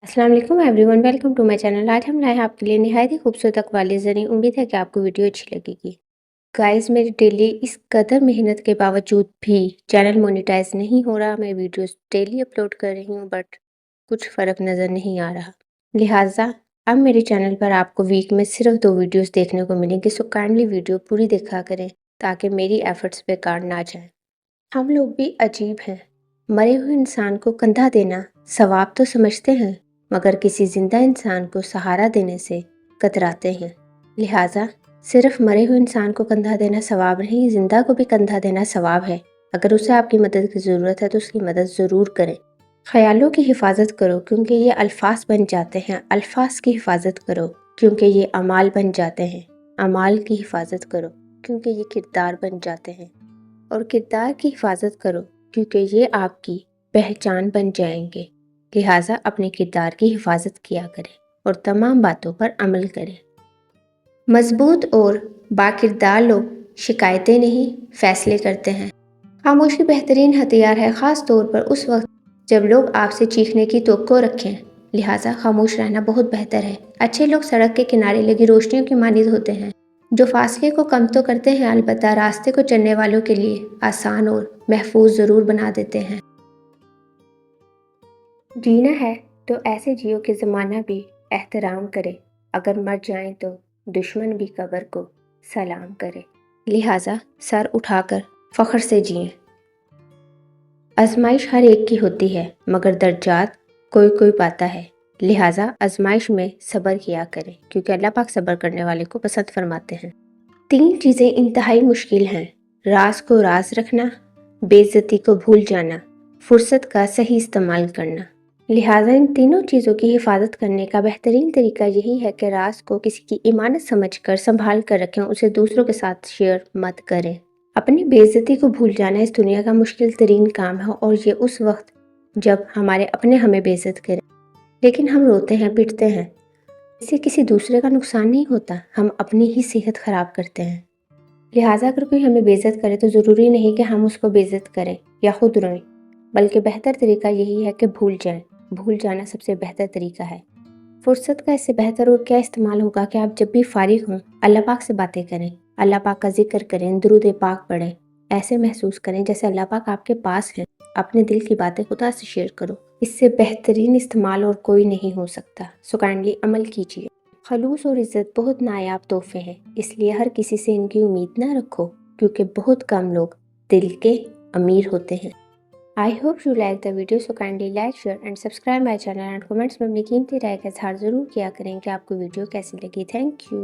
अस्सलाम वालेकुम everyone, welcome to my channel. आज हम लाए हैं आपके लिए निहायत ही खूबसूरत अक़वाली ज़री। उम्मीद है कि आपको वीडियो अच्छी लगेगी। गाइस, मेरी डेली इस कदर मेहनत के बावजूद भी चैनल मोनेटाइज नहीं हो रहा। मैं वीडियोस डेली अपलोड कर रही हूँ बट कुछ फ़र्क नज़र नहीं आ रहा। लिहाजा अब मेरे चैनल पर आपको वीक में सिर्फ 2 वीडियोस देखने को मिलेंगे। सो काइंडली वीडियो पूरी देखा करें ताकि मेरी एफर्ट्स बेकार ना जाएं। हम लोग भी अजीब हैं। मरे हुए इंसान को कंधा देना सवाब तो समझते हैं, मगर किसी जिंदा इंसान को सहारा देने से कतराते हैं। लिहाजा सिर्फ मरे हुए इंसान को कंधा देना सवाब नहीं, जिंदा को भी कंधा देना सवाब है। अगर उसे आपकी मदद की ज़रूरत है तो उसकी मदद ज़रूर करें। ख्यालों की हिफाजत करो क्योंकि ये अल्फाज बन जाते हैं। अल्फाज की हिफाजत करो क्योंकि ये अमाल बन जाते हैं। अमाल की हिफाजत करो क्योंकि ये किरदार बन जाते हैं। और किरदार की हिफाजत करो क्योंकि ये आपकी पहचान बन जाएंगे। लिहाजा अपने किरदार की हिफाजत किया करें और तमाम बातों पर अमल करें। मजबूत और बाकिरदार लोग शिकायतें नहीं, फैसले करते हैं। खामोशी बेहतरीन हथियार है, ख़ास तौर पर उस वक्त जब लोग आपसे चीखने की तवक्को रखें। लिहाजा खामोश रहना बहुत बेहतर है। अच्छे लोग सड़क के किनारे लगी रोशनियों की मानिंद होते हैं, जो फासले को कम तो करते हैं, अलबत्ता रास्ते को चलने वालों के लिए आसान और महफूज ज़रूर बना देते हैं। जीना है तो ऐसे जियो कि ज़माना भी एहतराम करे। अगर मर जाएं तो दुश्मन भी कब्र को सलाम करे। लिहाजा सर उठाकर फ़ख्र से जिएं। आजमाइश हर एक की होती है, मगर दर्जात कोई कोई पाता है। लिहाजा आजमाइश में सब्र किया करें क्योंकि अल्लाह पाक सब्र करने वाले को पसंद फरमाते हैं। 3 चीज़ें इंतहाई मुश्किल हैं: राज को राज रखना, बेइज्जती को भूल जाना, फुर्सत का सही इस्तेमाल करना। लिहाजा इन तीनों चीज़ों की हिफाजत करने का बेहतरीन तरीका यही है कि राज को किसी की इमानत समझकर संभाल कर रखें, उसे दूसरों के साथ शेयर मत करें। अपनी बेइज्जती को भूल जाना इस दुनिया का मुश्किल तरीन काम है, और ये उस वक्त जब हमारे अपने हमें बेइज्जत करें। लेकिन हम रोते हैं, पिटते हैं, इससे किसी दूसरे का नुकसान नहीं होता, हम अपनी ही सेहत ख़राब करते हैं। लिहाजा अगर कोई हमें बेइज्जत करे तो ज़रूरी नहीं कि हम उसको बेइज्जत करें या खुद रोएं, बल्कि बेहतर तरीका यही है कि भूल जाएं। भूल जाना सबसे बेहतर तरीका है। फुर्सत का इससे बेहतर और क्या इस्तेमाल होगा कि आप जब भी फारिग हों अल्लाह पाक से बातें करें, अल्लाह पाक का जिक्र करें, दुरूद पाक पढ़ें। ऐसे महसूस करें जैसे अल्लाह पाक आपके पास है। अपने दिल की बातें खुदा से शेयर करो। इससे बेहतरीन इस्तेमाल और कोई नहीं हो सकता। सो काइंडली अमल कीजिए। खलूस और इज़्ज़त बहुत नायाब तोहफे हैं, इसलिए हर किसी से इनकी उम्मीद ना रखो क्योंकि बहुत कम लोग दिल के अमीर होते हैं। I hope you like the video, so kindly like, share and subscribe my channel and comments में अपनी कीमती राय का इजहार ज़रूर किया करें कि आपको वीडियो कैसी लगी। Thank you.